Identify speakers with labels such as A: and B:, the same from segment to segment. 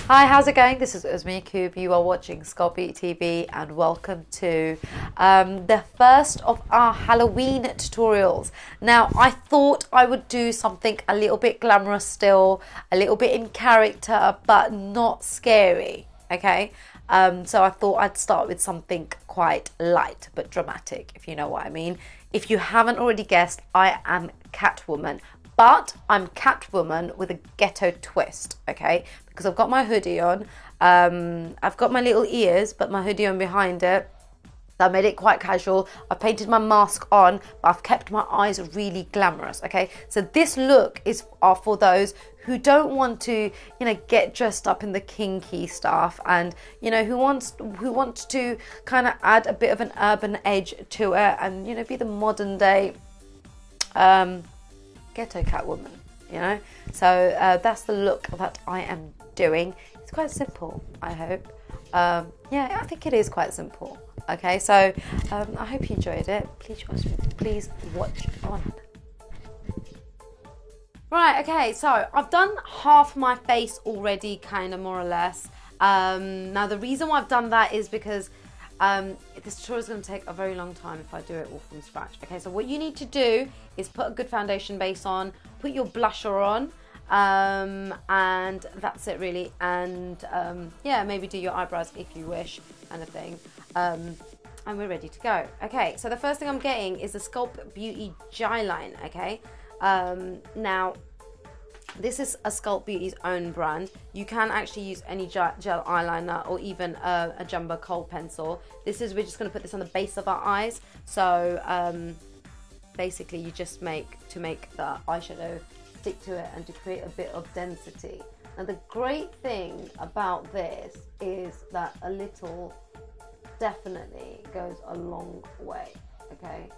A: Hi, how's it going? This is Uzma Yakoob. You are watching Sculpt TV and welcome to the first of our Halloween tutorials. Now, I thought I would do something a little bit glamorous still, a little bit in character, but not scary, okay? So I thought I'd start with something quite light but dramatic, if you know what I mean. If you haven't already guessed, I am Catwoman. But I'm Catwoman with a ghetto twist, okay? Because I've got my hoodie on. I've got my little ears, but my hoodie on behind it. So I made it quite casual. I painted my mask on, but I've kept my eyes really glamorous, okay? So this look is for those who don't want to, get dressed up in the kinky stuff, and who wants to kind of add a bit of an urban edge to it, and be the modern day ghetto Catwoman, so that's the look that I am doing. It's quite simple, I hope. Yeah, I think it is quite simple. Okay, so I hope you enjoyed it. Please watch on. Right, okay, so I've done half my face already, kind of, more or less. Now the reason why I've done that is because this tutorial is going to take a very long time if I do it all from scratch. Okay, so what you need to do is put a good foundation base on, put your blusher on, and that's it really. And yeah, maybe do your eyebrows if you wish, kind of thing. And we're ready to go. Okay, so the first thing I'm getting is the Sculpt Beauty Jyline. Okay, now this is a Sculpt Beauty's own brand. You can actually use any gel eyeliner or even a jumbo kohl pencil. We're just going to put this on the base of our eyes. So basically you just make the eyeshadow stick to it and to create a bit of density. Now the great thing about this is that a little definitely goes a long way, okay?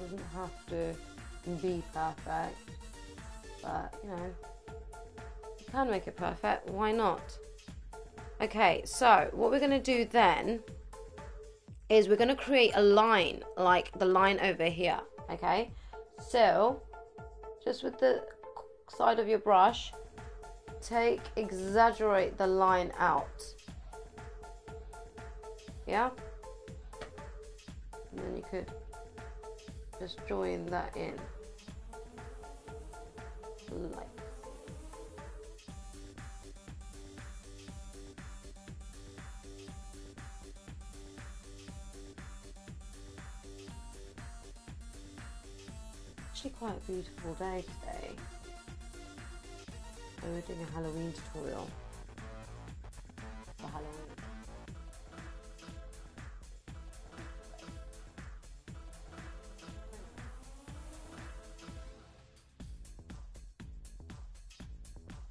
A: Doesn't have to be perfect, but you can make it perfect, why not? Okay, so what we're going to do then is we're going to create a line like the line over here. Okay, so just with the side of your brush, exaggerate the line out, yeah, and then you could just join that in like actually quite a beautiful day today. So we're doing a Halloween tutorial for Halloween.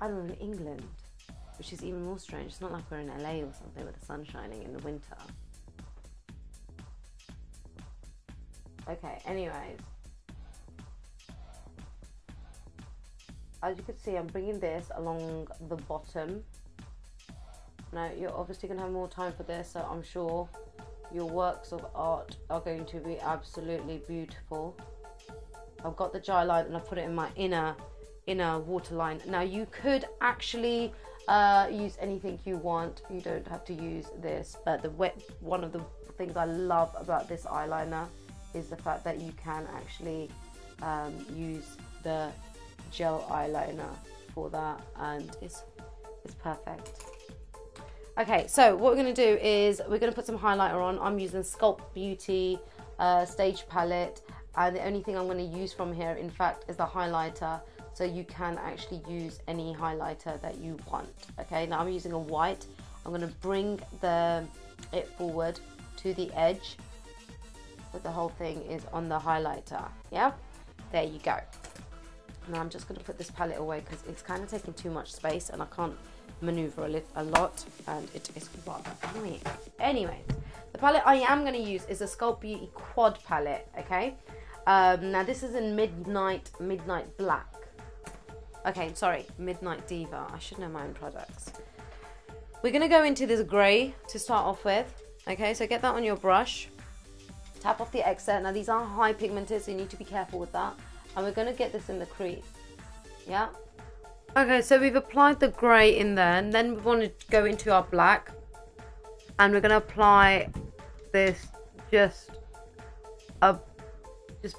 A: And we're in England, which is even more strange. It's not like we're in LA or something with the sun shining in the winter. Okay, anyways. As you can see, I'm bringing this along the bottom. Now, you're obviously going to have more time for this, so I'm sure your works of art are going to be absolutely beautiful. I've got the Jyline and I put it in my inner waterline. Now, you could actually use anything you want. You don't have to use this, but one of the things I love about this eyeliner is the fact that you can actually use the gel eyeliner for that, and it's perfect. Okay, so what we're going to do is we're going to put some highlighter on. I'm using Sculpt Beauty Stage Palette, and the only thing I'm going to use from here, in fact, is the highlighter. So you can actually use any highlighter that you want. Okay, now I'm using a white. I'm going to bring it forward to the edge, but the whole thing is on the highlighter. Yeah, there you go. Now I'm just going to put this palette away because it's kind of taking too much space and I can't maneuver a lot, and it is rather annoying. Anyways, the palette I am going to use is a Sculpt Beauty Quad palette. Okay, now this is in Midnight Black. Okay, sorry, Midnight Diva. I should know my own products. We're going to go into this grey to start off with. Okay, so get that on your brush. Tap off the excess. Now these are high pigmented, so you need to be careful with that. And we're going to get this in the crease. Yeah. Okay, so we've applied the grey in there, and then we want to go into our black. And we're going to apply this just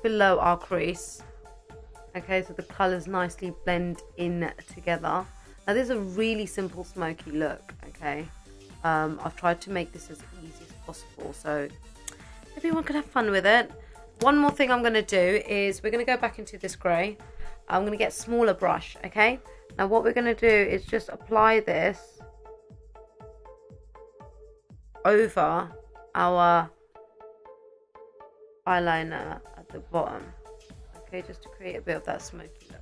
A: below our crease. Okay, so the colours nicely blend in together. Now this is a really simple smoky look, okay. I've tried to make this as easy as possible so everyone can have fun with it. One more thing I'm going to do is we're going to go back into this grey. I'm going to get a smaller brush, okay. Now what we're going to do is just apply this over our eyeliner at the bottom. Okay, just to create a bit of that smoky look.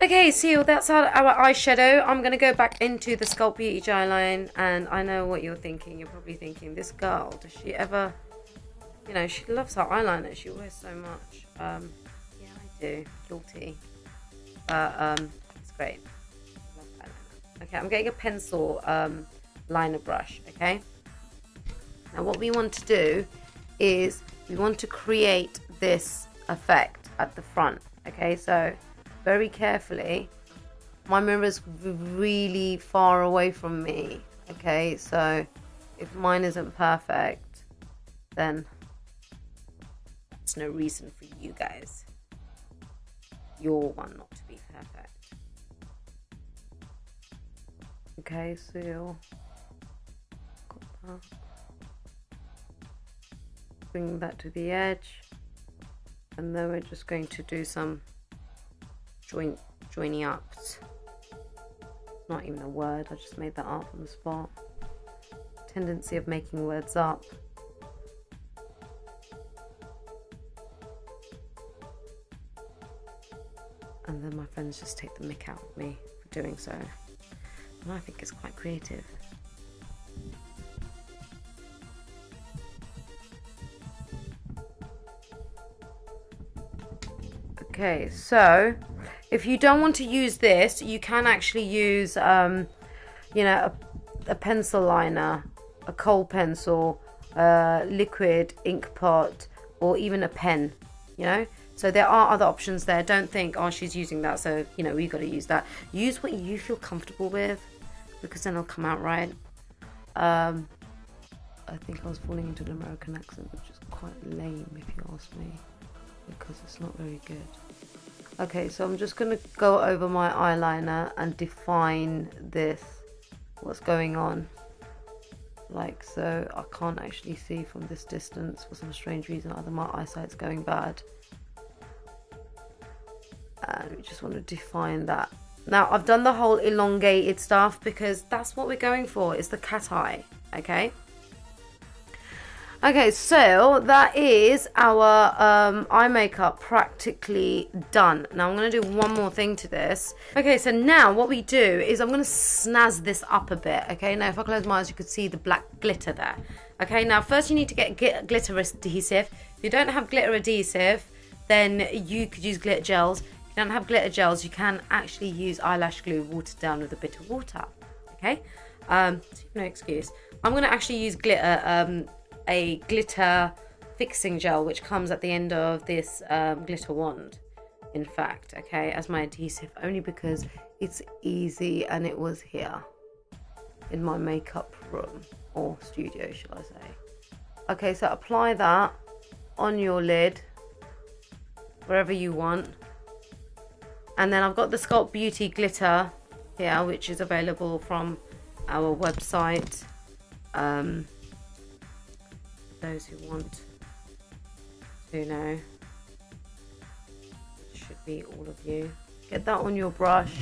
A: Okay, so that's our eyeshadow. I'm going to go back into the Sculpt Beauty Jyline, and I know what you're thinking. You're probably thinking, this girl, does she ever, you know, she loves her eyeliner. She wears so much. Yeah, I do. Guilty. But it's great. I love eyeliner. Okay, I'm getting a pencil liner brush, okay? Now what we want to do is we want to create this effect at the front. Okay, so very carefully, my mirror is really far away from me. Okay, so if mine isn't perfect, then that's no reason for you guys, your one, not to be perfect. Okay, so got that. Bring that to the edge. And then we're just going to do some joining ups. Not even a word, I just made that up on the spot. Tendency of making words up. And then my friends just take the mick out of me for doing so. And I think it's quite creative. Okay, so if you don't want to use this, you can actually use, you know, a pencil liner, a kohl pencil, liquid ink pot, or even a pen, you know. So there are other options there. Don't think, oh, she's using that, so, you know, we got to use that. Use what you feel comfortable with, because then it'll come out right. I think I was falling into an American accent, which is quite lame if you ask me, because it's not very good. Okay, so I'm just going to go over my eyeliner and define this, what's going on. Like so. I can't actually see from this distance for some strange reason. Either my eyesight's going bad. And we just want to define that. Now, I've done the whole elongated stuff because that's what we're going for. It's the cat eye, okay? Okay, so that is our eye makeup practically done. Now I'm going to do one more thing to this. Okay, so now what we do is I'm going to snazz this up a bit. Okay, now if I close my eyes, you could see the black glitter there. Okay, now first you need to get glitter adhesive. If you don't have glitter adhesive, then you could use glitter gels. If you don't have glitter gels, you can actually use eyelash glue watered down with a bit of water. Okay, so no excuse. I'm going to actually use glitter. A glitter fixing gel which comes at the end of this glitter wand, in fact, okay, as my adhesive, only because it's easy and it was here in my makeup room or studio, shall I say. Okay, so apply that on your lid wherever you want, and then I've got the Sculpt Beauty glitter here, which is available from our website. Those who want to know, should be all of you. Get that on your brush.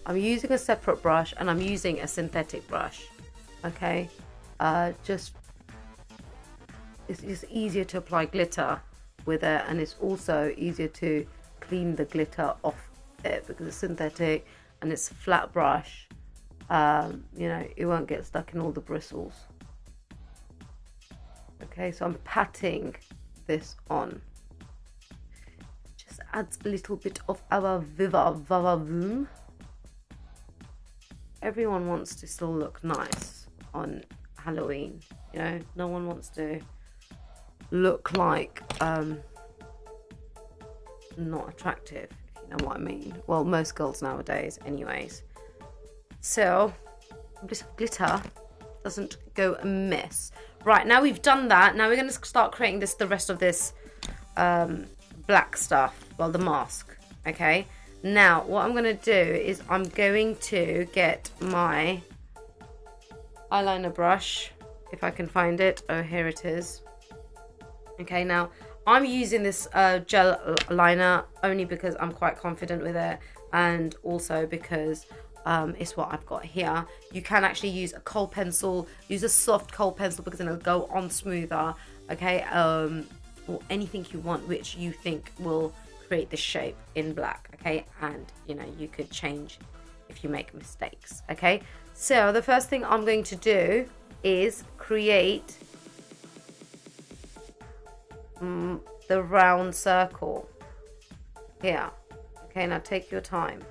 A: I'm using a separate brush and I'm using a synthetic brush. Okay, it's just easier to apply glitter with it, and it's also easier to clean the glitter off it because it's synthetic and it's a flat brush. You know, it won't get stuck in all the bristles. Okay, so I'm patting this on. Just adds a little bit of our Viva Voom. Everyone wants to still look nice on Halloween, You know, no one wants to look like not attractive, if you know what I mean. Well, most girls nowadays anyways. So this glitter doesn't go amiss. Right, now we've done that, now we're going to start creating the rest of this black stuff, well, the mask. Okay, now what I'm going to do is I'm going to get my eyeliner brush, if I can find it. Oh, here it is. Okay, now I'm using this gel liner only because I'm quite confident with it, and also because it's what I've got here. You can actually use a kohl pencil, use a soft kohl pencil because it'll go on smoother, okay, or anything you want which you think will create the shape in black, okay, and you know, you could change if you make mistakes, okay. So the first thing I'm going to do is create the round circle here. Okay, now take your time.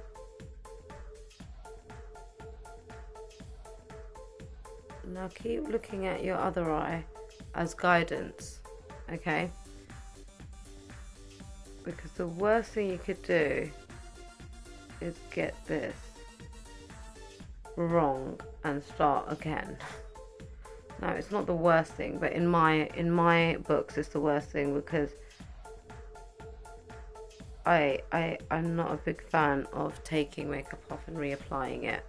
A: Now keep looking at your other eye as guidance, okay? Because the worst thing you could do is get this wrong and start again. No, it's not the worst thing, but in my books it's the worst thing, because I'm not a big fan of taking makeup off and reapplying it.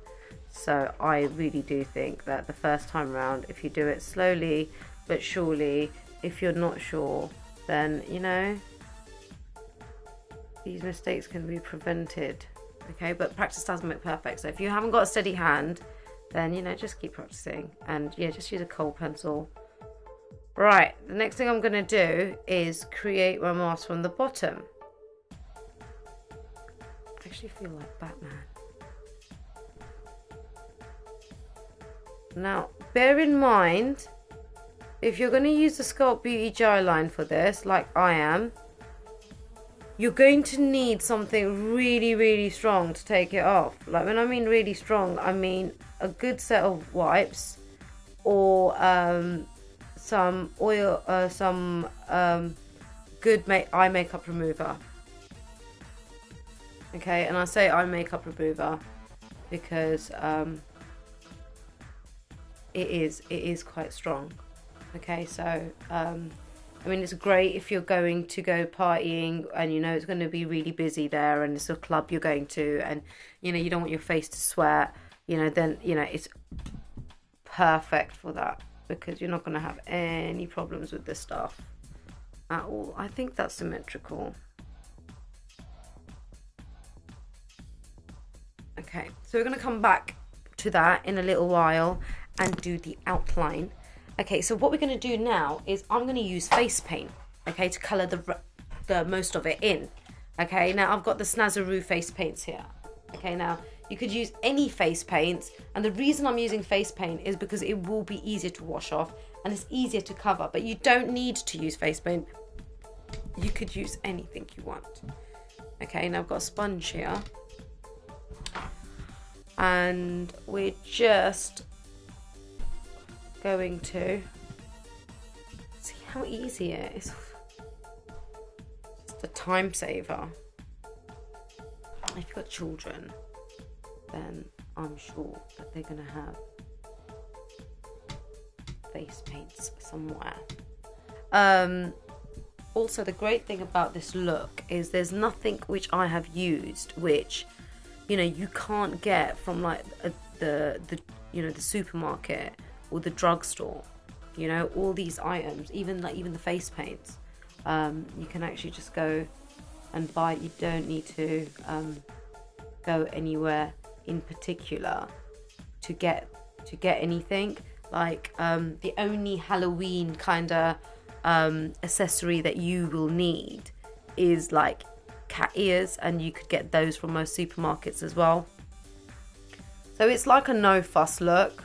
A: So I really do think that the first time around, if you do it slowly but surely, if you're not sure, then, you know, these mistakes can be prevented. Okay, but practice does make perfect. So if you haven't got a steady hand, then, you know, just keep practicing, and yeah, just use a kohl pencil. Right, the next thing I'm going to do is create my mask from the bottom. I actually feel like Batman. Now, bear in mind, if you're going to use the Sculpt Beauty Jyline for this, like I am, you're going to need something really, really strong to take it off. Like, when I mean really strong, I mean a good set of wipes, or some oil, some good eye makeup remover. Okay, and I say eye makeup remover because it is quite strong. Okay, so I mean, it's great if you're going to go partying and you know it's going to be really busy there, and it's a club you're going to, and you know you don't want your face to sweat, you know, then you know it's perfect for that, because you're not going to have any problems with this stuff at all. I think that's symmetrical. Okay, so we're going to come back to that in a little while and do the outline. Okay, so what we're going to do now is I'm going to use face paint, okay, to colour the most of it in. Okay, now I've got the Snazzaroo face paints here. Okay, now you could use any face paints, and the reason I'm using face paint is because it will be easier to wash off and it's easier to cover, but you don't need to use face paint. You could use anything you want. Okay, now I've got a sponge here, and we're just going to see how easy it is. It's a time saver. If you've got children, then I'm sure that they're gonna have face paints somewhere. Also, the great thing about this look is there's nothing which I have used which, you know, you can't get from like the you know, the supermarket or the drugstore. You know, all these items, even the face paints, you can actually just go and buy. You don't need to go anywhere in particular to get anything. Like the only Halloween kind of accessory that you will need is like cat ears, and you could get those from most supermarkets as well. So it's like a no fuss look.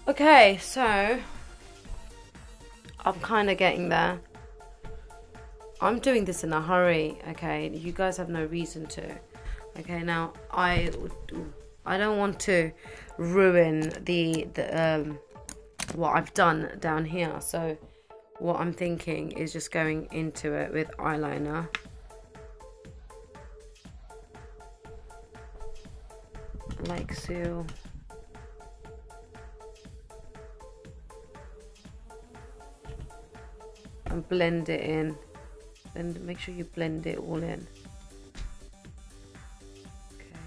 A: Okay, so I'm kind of getting there. I'm doing this in a hurry, okay? You guys have no reason to. Okay, now I don't want to ruin the what I've done down here. So what I'm thinking is just going into it with eyeliner. Like so. And blend it in. And make sure you blend it all in. Okay.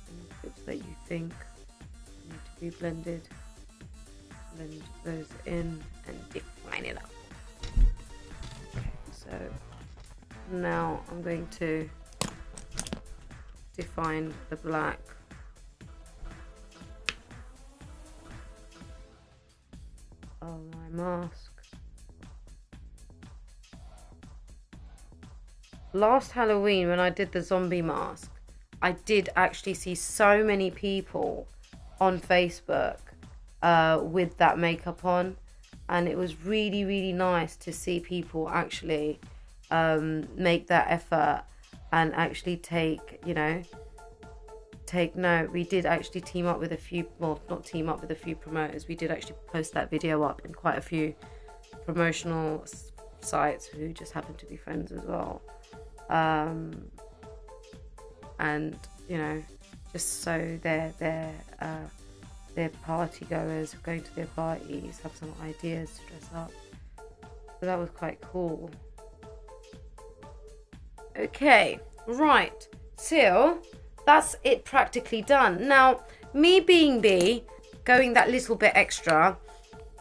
A: Any bits that you think need to be blended, blend those in and define it up. Okay, so now I'm going to define the black. Of my mask. Last Halloween when I did the zombie mask, I did actually see so many people on Facebook with that makeup on, and it was really nice to see people actually make that effort and actually take, you know, take note. We did actually team up with a few, well, not team up with a few promoters. We did actually post that video up in quite a few promotional sites who just happen to be friends as well. And you know, just so they're party goers going to their parties have some ideas to dress up. So that was quite cool. Okay, right, so that's it practically done. Now, me being B, going that little bit extra,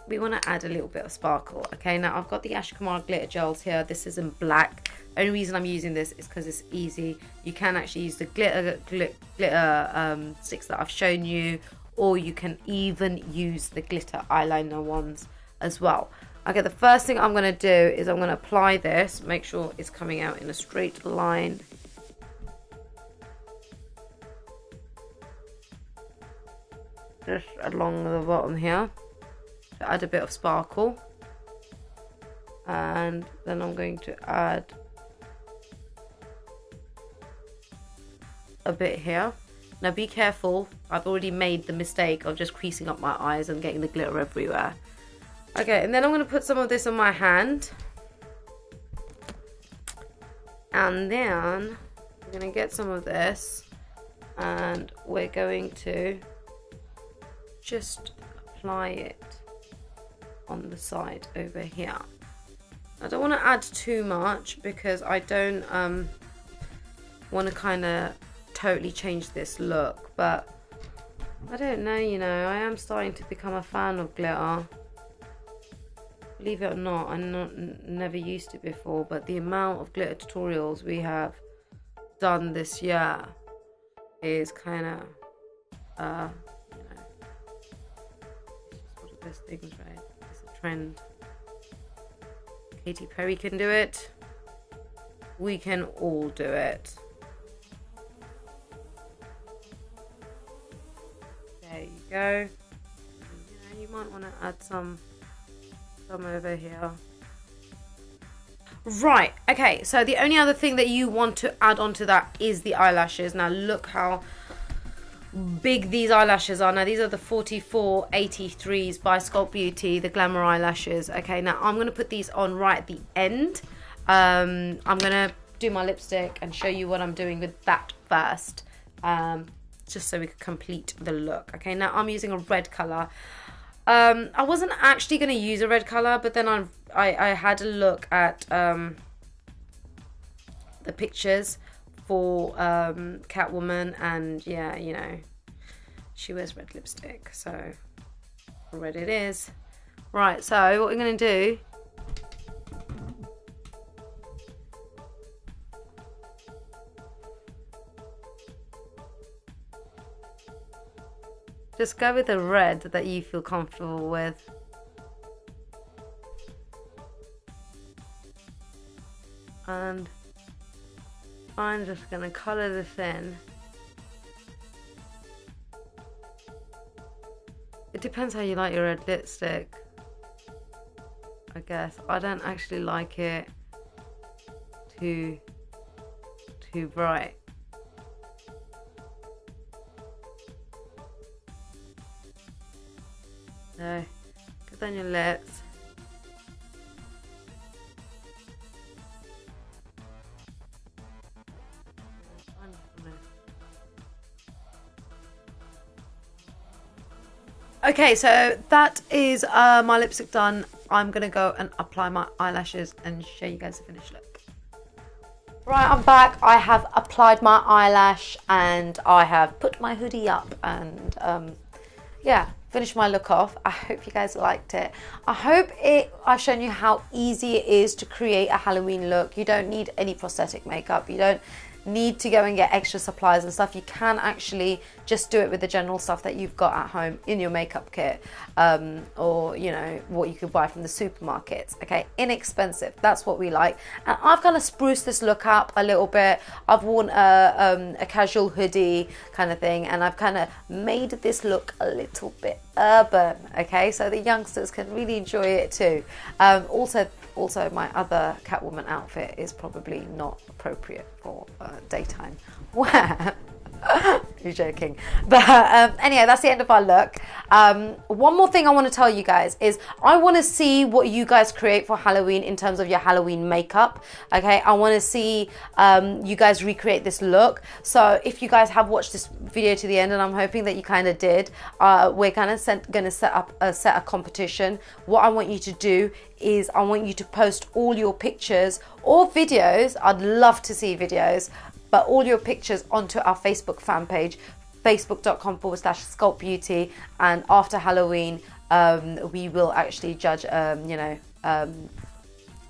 A: we want to add a little bit of sparkle. Okay, now I've got the Ashkamar glitter gels here. This is in black. Only reason I'm using this is because it's easy. You can actually use the glitter sticks that I've shown you, or you can even use the glitter eyeliner ones as well. Okay, the first thing I'm going to do is I'm going to apply this, make sure it's coming out in a straight line. Just along the bottom here to add a bit of sparkle. And then I'm going to add a bit here. Now be careful, I've already made the mistake of just creasing up my eyes and getting the glitter everywhere. Okay, and then I'm going to put some of this on my hand. And then we're going to get some of this and we're going to just apply it on the side over here. I don't want to add too much because I don't want to kind of totally change this look, but I don't know, you know, I am starting to become a fan of glitter. Believe it or not, I never used to before, but the amount of glitter tutorials we have done this year is kind of, you know, it's just one of those things, right? It's a trend. Katy Perry can do it. We can all do it. There you go. You know, you might want to add some over here. Right, okay, so the only other thing that you want to add onto that is the eyelashes. Now look how big these eyelashes are. Now these are the 4483s by Sculpt Beauty, the Glamour eyelashes. Okay, now I'm going to put these on right at the end. I'm going to do my lipstick and show you what I'm doing with that first, just so we can complete the look. Okay, now I'm using a red colour. I wasn't actually going to use a red colour, but then I had a look at the pictures for Catwoman, and yeah, you know, she wears red lipstick, so red it is. Right, so what we're going to do, just go with the red that you feel comfortable with. And I'm just going to colour this in. depends how you like your red lipstick, I guess. I don't actually like it too bright. So, get on your lips. Okay, so that is my lipstick done. I'm gonna go and apply my eyelashes and show you guys the finished look. Right, I'm back. I have applied my eyelash and I have put my hoodie up and yeah, finished my look off. I hope you guys liked it. I hope I've shown you how easy it is to create a Halloween look. You don't need any prosthetic makeup. You don't need to go and get extra supplies and stuff. You can actually just do it with the general stuff that you've got at home in your makeup kit, or you know what you could buy from the supermarkets. Okay, inexpensive, that's what we like. And I've kind of spruced this look up a little bit. I've worn a casual hoodie kind of thing, and I've kind of made this look a little bit urban, okay, so the youngsters can really enjoy it too. Also, my other Catwoman outfit is probably not appropriate for daytime wear. You're joking. But anyway, that's the end of our look. One more thing I want to tell you guys is I want to see what you guys create for Halloween in terms of your Halloween makeup. Okay, I want to see you guys recreate this look. So if you guys have watched this video to the end, and I'm hoping that you kind of did, we're kind of going to set a competition. What I want you to do is I want you to post all your pictures or videos. I'd love to see videos, but all your pictures onto our Facebook fan page, facebook.com/Sculpt Beauty. And after Halloween, we will actually judge,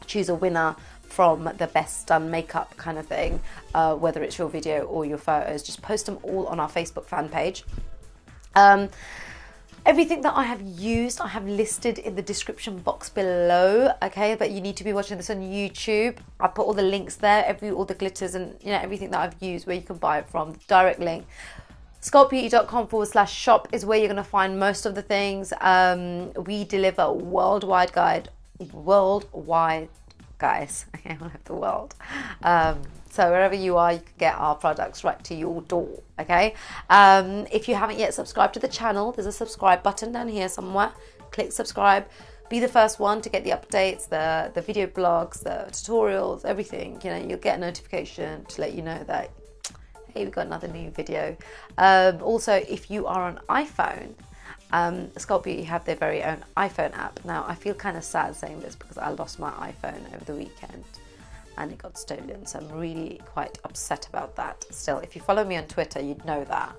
A: choose a winner from the best done makeup kind of thing, whether it's your video or your photos. Just post them all on our Facebook fan page. Everything that I have used, I have listed in the description box below, okay? But you need to be watching this on YouTube. I put all the links there, all the glitters and everything that I've used, where you can buy it from. Direct link. sculptbeauty.com/shop is where you're going to find most of the things. We deliver worldwide, guys. Okay, all over the world. So wherever you are, you can get our products right to your door, okay? If you haven't yet subscribed to the channel, there's a subscribe button down here somewhere. Click subscribe. Be the first one to get the updates, the video blogs, the tutorials, everything. You'll get a notification to let you know that, hey, we've got another new video. Also, if you are on iPhone, Sculpt Beauty have their very own iPhone app. Now, I feel kind of sad saying this because I lost my iPhone over the weekend and it got stolen, so I'm really quite upset about that. Still, if you follow me on Twitter, you'd know that.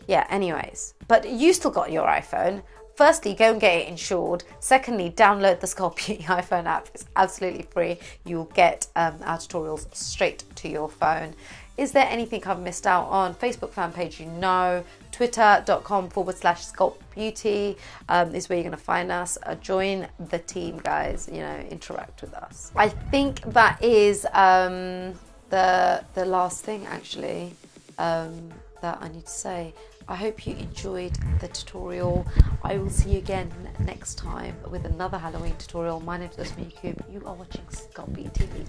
A: Yeah, anyways, but you still got your iPhone. Firstly, go and get it insured. Secondly, download the Sculpt Beauty iPhone app. It's absolutely free. You'll get our tutorials straight to your phone. Is there anything I've missed out on? Facebook fan page, twitter.com/Sculpt Beauty is where you're going to find us. Join the team, guys. Interact with us. I think that is the last thing, actually, that I need to say. I hope you enjoyed the tutorial. I will see you again next time with another Halloween tutorial. My name is Uzma Yakoob. You are watching Sculpt Beauty TV.